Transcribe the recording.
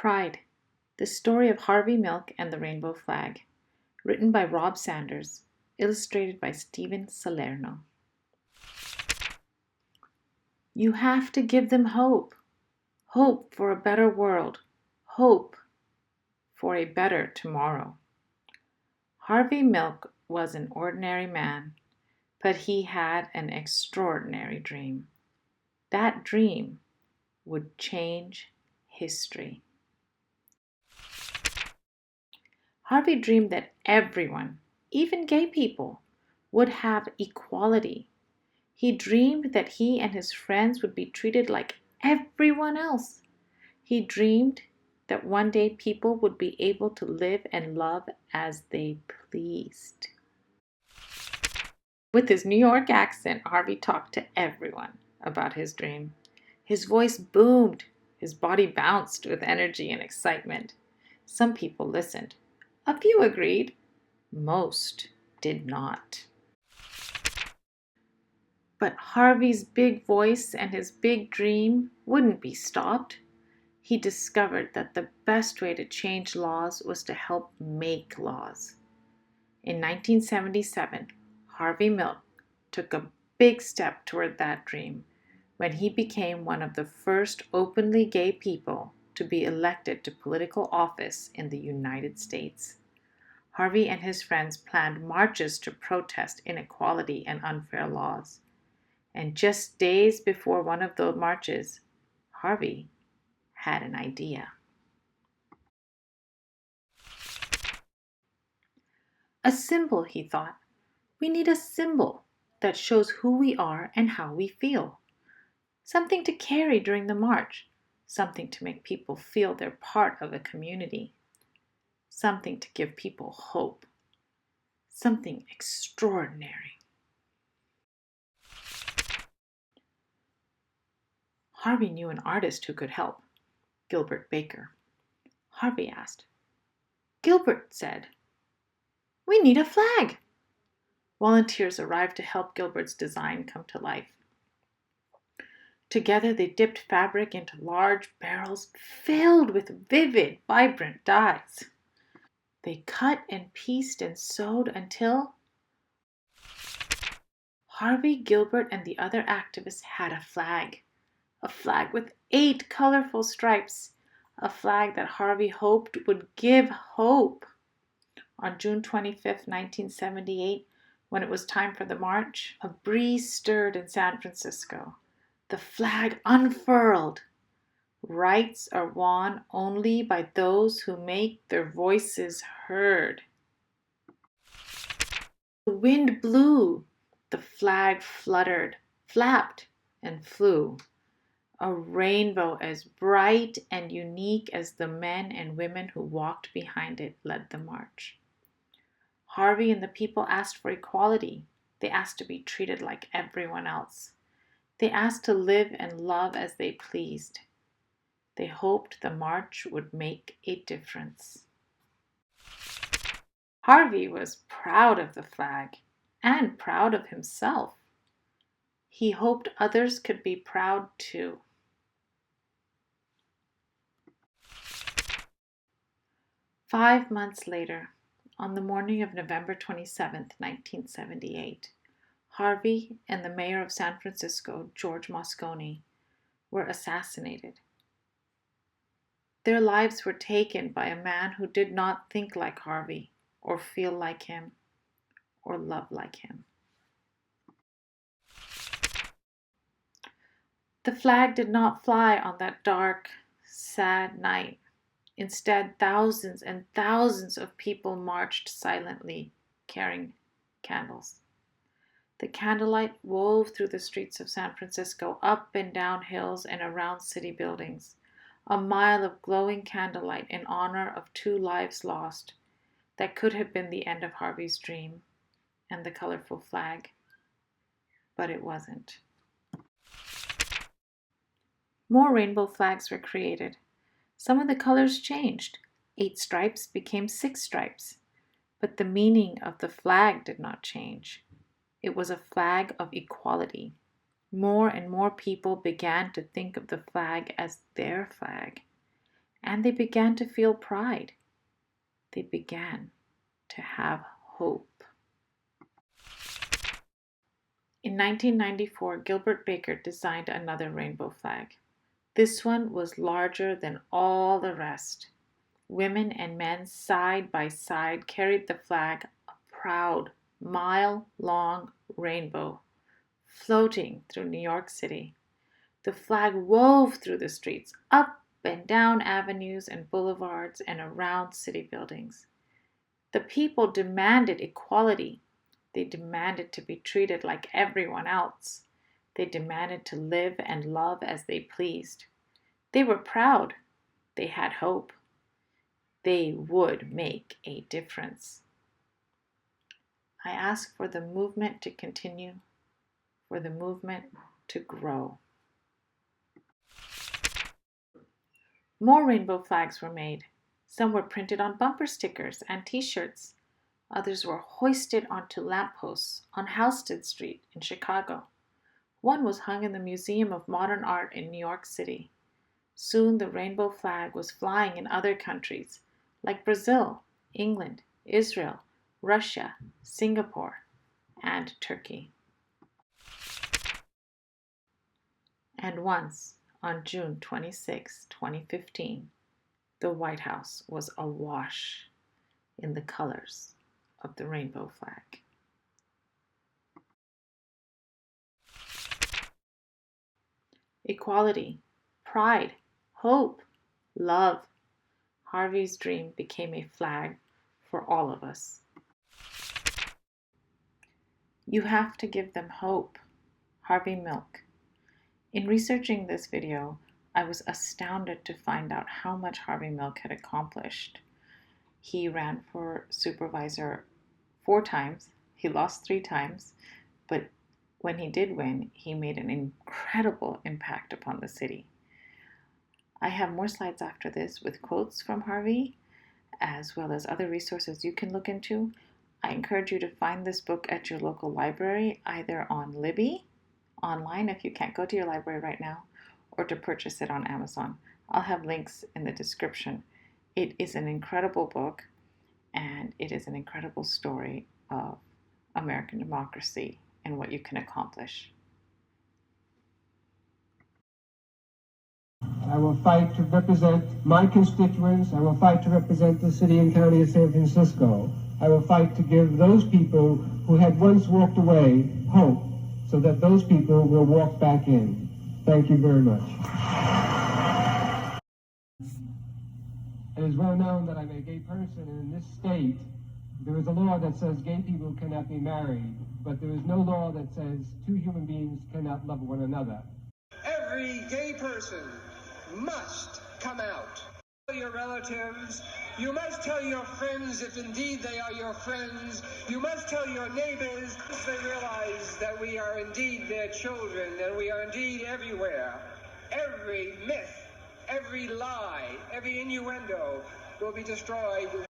Pride, the story of Harvey Milk and the Rainbow Flag, written by Rob Sanders, illustrated by Stephen Salerno. You have to give them hope. Hope for a better world. Hope for a better tomorrow. Harvey Milk was an ordinary man, but he had an extraordinary dream. That dream would change history. Harvey dreamed that everyone, even gay people, would have equality. He dreamed that he and his friends would be treated like everyone else. He dreamed that one day people would be able to live and love as they pleased. With his New York accent, Harvey talked to everyone about his dream. His voice boomed. His body bounced with energy and excitement. Some people listened. A few agreed. Most did not. But Harvey's big voice and his big dream wouldn't be stopped. He discovered that the best way to change laws was to help make laws. In 1977, Harvey Milk took a big step toward that dream when he became one of the first openly gay people to be elected to political office in the United States. Harvey and his friends planned marches to protest inequality and unfair laws. And just days before one of those marches, Harvey had an idea. A symbol, he thought. We need a symbol that shows who we are and how we feel. Something to carry during the march. Something to make people feel they're part of a community. Something to give people hope. Something extraordinary. Harvey knew an artist who could help, Gilbert Baker. Harvey asked. Gilbert said, "We need a flag." Volunteers arrived to help Gilbert's design come to life. Together they dipped fabric into large barrels filled with vivid, vibrant dyes. They cut and pieced and sewed until Harvey, Gilbert, and the other activists had a flag with 8 colorful stripes, a flag that Harvey hoped would give hope. On June 25, 1978, when it was time for the march, a breeze stirred in San Francisco. The flag unfurled. Rights are won only by those who make their voices heard. The wind blew. The flag fluttered, flapped, and flew. A rainbow as bright and unique as the men and women who walked behind it led the march. Harvey and the people asked for equality. They asked to be treated like everyone else. They asked to live and love as they pleased. They hoped the march would make a difference. Harvey was proud of the flag and proud of himself. He hoped others could be proud too. Five months later, on the morning of November 27, 1978, Harvey and the mayor of San Francisco, George Moscone, were assassinated. Their lives were taken by a man who did not think like Harvey, or feel like him, or love like him. The flag did not fly on that dark, sad night. Instead, thousands and thousands of people marched silently, carrying candles. The candlelight wove through the streets of San Francisco, up and down hills and around city buildings. A mile of glowing candlelight in honor of 2 lives lost. That could have been the end of Harvey's dream and the colorful flag. But it wasn't. More rainbow flags were created. Some of the colors changed. 8 stripes became 6 stripes. But the meaning of the flag did not change. It was a flag of equality. More and more people began to think of the flag as their flag. and they began to feel pride. They began to have hope. In 1994, Gilbert Baker designed another rainbow flag. This one was larger than all the rest. Women and men side by side carried the flag, a proud, mile-long rainbow, floating through New York City. The flag wove through the streets, up and down avenues and boulevards, and around city buildings. The people demanded equality. They demanded to be treated like everyone else. They demanded to live and love as they pleased. They were proud. They had hope. They would make a difference. I ask for the movement to continue, for the movement to grow. More rainbow flags were made. Some were printed on bumper stickers and t-shirts. Others were hoisted onto lampposts on Houston Street in Chicago. One was hung in the Museum of Modern Art in New York City. Soon the rainbow flag was flying in other countries, like Brazil, England, Israel, Russia, Singapore, and Turkey. And once, on June 26, 2015, the White House was awash in the colors of the rainbow flag. Equality, pride, hope, love. Harvey's dream became a flag for all of us. You have to give them hope. Harvey Milk. In researching this video, I was astounded to find out how much Harvey Milk had accomplished. He ran for supervisor 4 times. He lost 3 times, but when he did win, he made an incredible impact upon the city. I have more slides after this with quotes from Harvey, as well as other resources you can look into. I encourage you to find this book at your local library, either on Libby, online if you can't go to your library right now, or to purchase it on Amazon. I'll have links in the description. It is an incredible book, and it is an incredible story of American democracy and what you can accomplish. I will fight to represent my constituents. I will fight to represent the city and county of San Francisco. I will fight to give those people who had once walked away hope, so that those people will walk back in. Thank you very much. It is well known that I'm a gay person, and in this state, there is a law that says gay people cannot be married, but there is no law that says 2 human beings cannot love one another. Every gay person must come out. Tell your relatives, you must tell your friends if indeed they are your friends. You must tell your neighbors if they realize that we are indeed their children and we are indeed everywhere. Every myth, every lie, every innuendo will be destroyed